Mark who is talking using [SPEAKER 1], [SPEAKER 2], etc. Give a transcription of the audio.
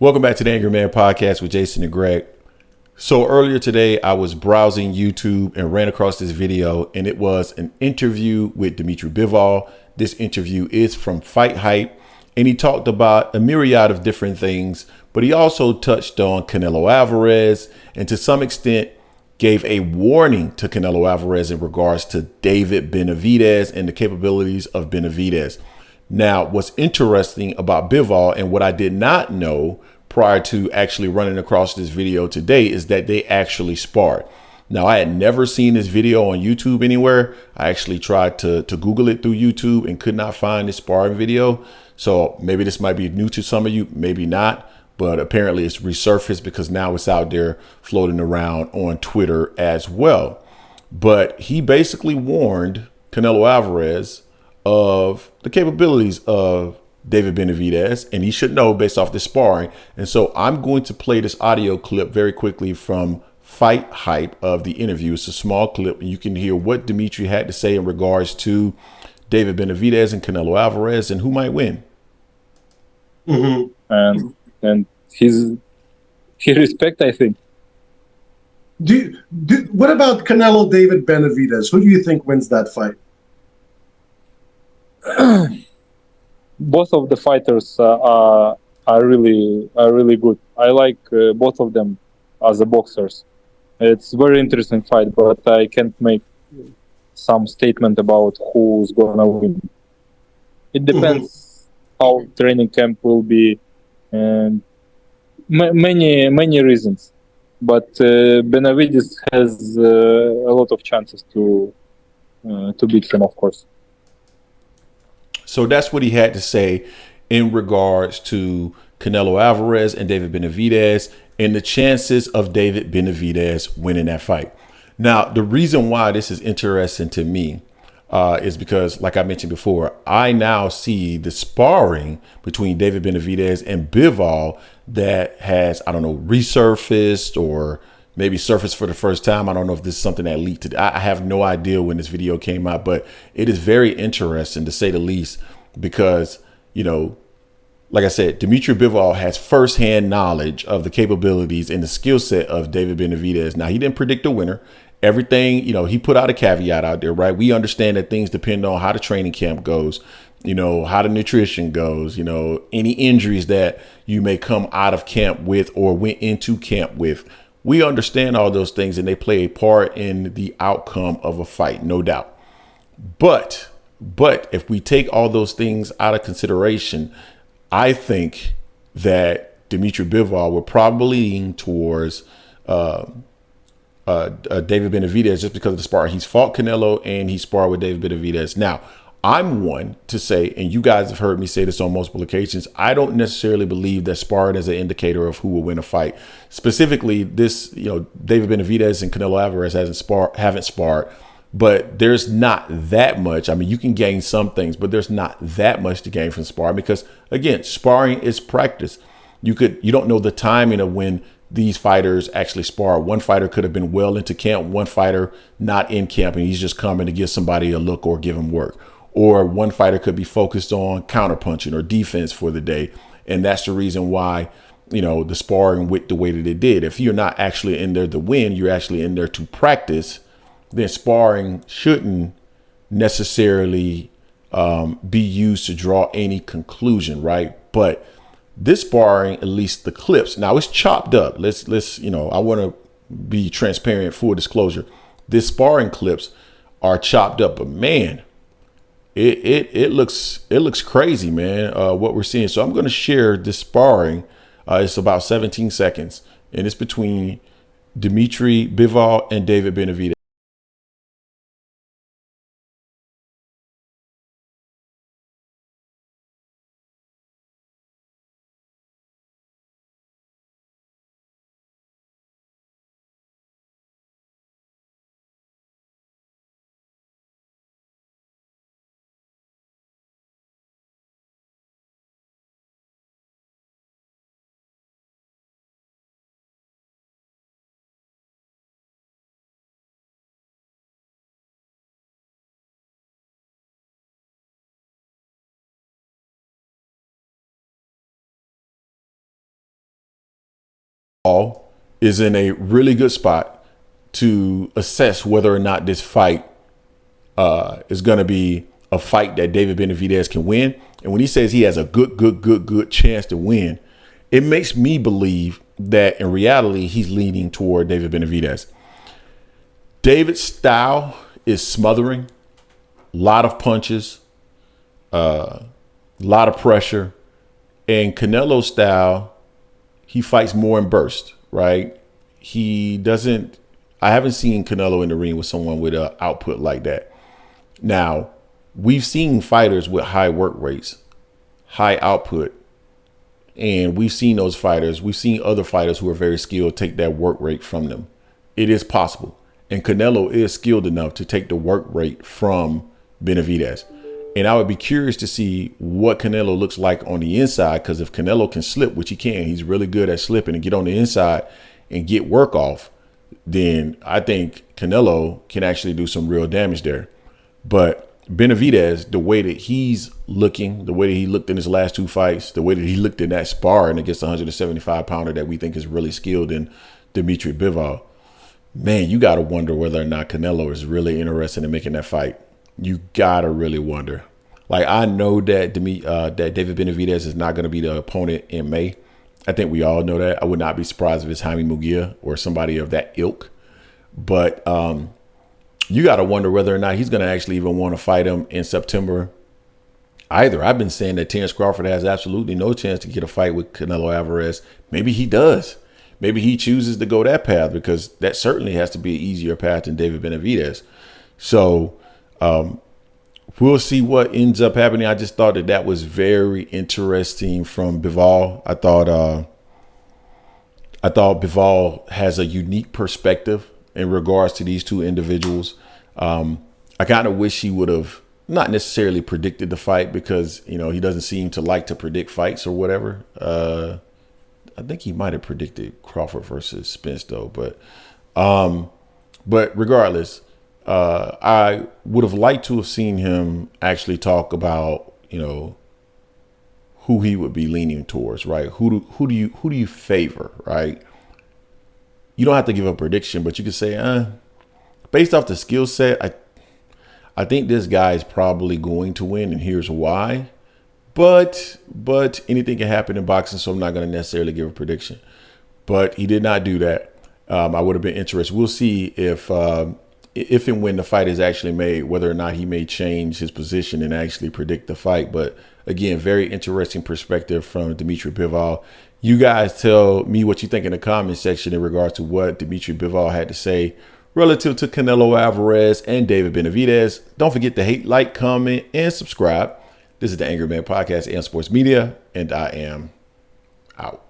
[SPEAKER 1] Welcome back to the Angry Man Podcast with Jason and Greg. So earlier today, I was browsing YouTube and ran across this video, and it was an interview with Dmitry Bivol. This interview is from Fight Hype, and he talked about a myriad of different things, but he also touched on Canelo Alvarez and to some extent gave a warning to Canelo Alvarez in regards to David Benavidez and the capabilities of Benavidez. Now, what's interesting about Bivol and what I did not know prior to actually running across this video today is that they actually sparred. Now, I had never seen this video on YouTube anywhere. I actually tried to Google it through YouTube and could not find this sparring video. So maybe this might be new to some of you, maybe not. But apparently it's resurfaced because now it's out there floating around on Twitter as well. But he basically warned Canelo Alvarez of the capabilities of David Benavidez, and he should know based off this sparring. And so I'm going to play this audio clip very quickly from Fight Hype of the interview. It's a small clip, and you can hear what Dmitry had to say in regards to David Benavidez and Canelo Alvarez and who might win.
[SPEAKER 2] And he respect, I think.
[SPEAKER 3] What about Canelo David Benavidez? Who do you think wins that fight?
[SPEAKER 2] Both of the fighters are really good. I like both of them as the boxers. It's very interesting fight, but I can't make some statement about who's gonna win. It depends how training camp will be, and many reasons. But Benavidez has a lot of chances to beat him, of course.
[SPEAKER 1] So that's what he had to say in regards to Canelo Alvarez and David Benavidez and the chances of David Benavidez winning that fight. Now, the reason why this is interesting to me is because, like I mentioned before, I now see the sparring between David Benavidez and Bivol that has, I don't know, resurfaced or maybe surfaced for the first time. I don't know if this is something that leaked to. I have no idea when this video came out, but it is very interesting to say the least because, you know, like I said, Dmitry Bivol has firsthand knowledge of the capabilities and the skill set of David Benavidez. Now, he didn't predict a winner. Everything, you know, he put out a caveat out there, right? We understand that things depend on how the training camp goes, you know, how the nutrition goes, you know, any injuries that you may come out of camp with or went into camp with. We understand all those things and they play a part in the outcome of a fight, no doubt. But if we take all those things out of consideration, I think that Dmitry Bivol will probably lean towards David Benavidez just because of the spar. He's fought Canelo and he sparred with David Benavidez. Now, I'm one to say, and you guys have heard me say this on multiple occasions, I don't necessarily believe that sparring is an indicator of who will win a fight. Specifically, this, you know, David Benavidez and Canelo Alvarez haven't sparred, but there's not that much. I mean, you can gain some things, but there's not that much to gain from sparring because, again, sparring is practice. You don't know the timing of when these fighters actually spar. One fighter could have been well into camp, one fighter not in camp, and he's just coming to give somebody a look or give him work. Or one fighter could be focused on counterpunching or defense for the day. And that's the reason why, you know, the sparring went the way that it did. If you're not actually in there to win, you're actually in there to practice, then sparring shouldn't necessarily be used to draw any conclusion, right? But this sparring, at least the clips, now it's chopped up. Let's, you know, I want to be transparent, full disclosure. This sparring clips are chopped up, but man, it looks crazy, man, what we're seeing. So I'm going to share this sparring. It's about 17 seconds, and it's between Dmitry Bivol and David Benavidez. Bivol is in a really good spot to assess whether or not this fight is going to be a fight that David Benavidez can win. And when he says he has a good chance to win, it makes me believe that in reality, he's leaning toward David Benavidez. David's style is smothering, a lot of punches, a lot of pressure. And Canelo's style, he fights more in bursts, right? I haven't seen Canelo in the ring with someone with an output like that. Now, we've seen fighters with high work rates, high output, and we've seen other fighters who are very skilled take that work rate from them. It is possible. And Canelo is skilled enough to take the work rate from Benavidez. And I would be curious to see what Canelo looks like on the inside, because if Canelo can slip, which he can, he's really good at slipping and get on the inside and get work off, then I think Canelo can actually do some real damage there. But Benavidez, the way that he's looking, the way that he looked in his last two fights, the way that he looked in that sparring against the 175-pounder that we think is really skilled in Dmitry Bivol, man, you got to wonder whether or not Canelo is really interested in making that fight. You got to really wonder. Like, I know that that David Benavidez is not going to be the opponent in May. I think we all know that. I would not be surprised if it's Jaime Munguia or somebody of that ilk. But you got to wonder whether or not he's going to actually even want to fight him in September either. I've been saying that Terence Crawford has absolutely no chance to get a fight with Canelo Alvarez. Maybe he does. Maybe he chooses to go that path, because that certainly has to be an easier path than David Benavidez. So we'll see what ends up happening. I just thought that was very interesting from Bivol. I thought Bivol has a unique perspective in regards to these two individuals. I kind of wish he would have not necessarily predicted the fight, because, you know, he doesn't seem to like to predict fights or whatever. I think he might have predicted Crawford versus Spence though, but regardless, I would have liked to have seen him actually talk about, you know, who he would be leaning towards, right? Who do you favor, right? You don't have to give a prediction, but you could say, based off the skill set, I think this guy is probably going to win, and here's why. But anything can happen in boxing, so I'm not going to necessarily give a prediction. But he did not do that. I would have been interested. We'll see if and when the fight is actually made, whether or not he may change his position and actually predict the fight. But again, very interesting perspective from Dmitry Bivol. You guys tell me what you think in the comment section in regards to what Dmitry Bivol had to say relative to Canelo Alvarez and David Benavidez. Don't forget to hate, like, comment, and subscribe. This is the Angry Man Podcast and Sports Media, and I am out.